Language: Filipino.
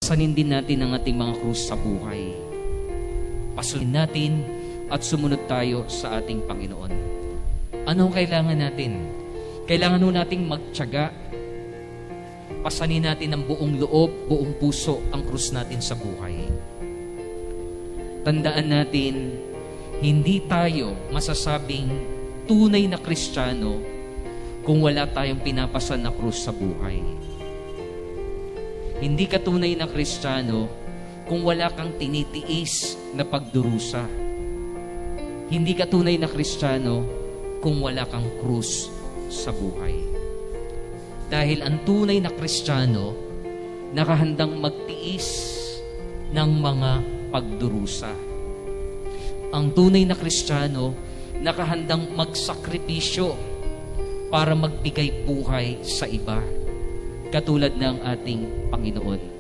Pasanin din natin ang ating mga krus sa buhay. Pasulin natin at sumunod tayo sa ating Panginoon. Ano ang kailangan natin? Kailangan nating magtiyaga. Pasanin natin ng buong loob, buong puso ang krus natin sa buhay. Tandaan natin, hindi tayo masasabing tunay na Kristiyano kung wala tayong pinapasan na krus sa buhay. Hindi ka tunay na Kristiyano kung wala kang tinitiis na pagdurusa. Hindi ka tunay na Kristiyano kung wala kang krus sa buhay. Dahil ang tunay na Kristiyano, nakahandang magtiis ng mga pagdurusa. Ang tunay na Kristiyano, nakahandang magsakripisyo para magbigay buhay sa iba, katulad ng ating Panginoon.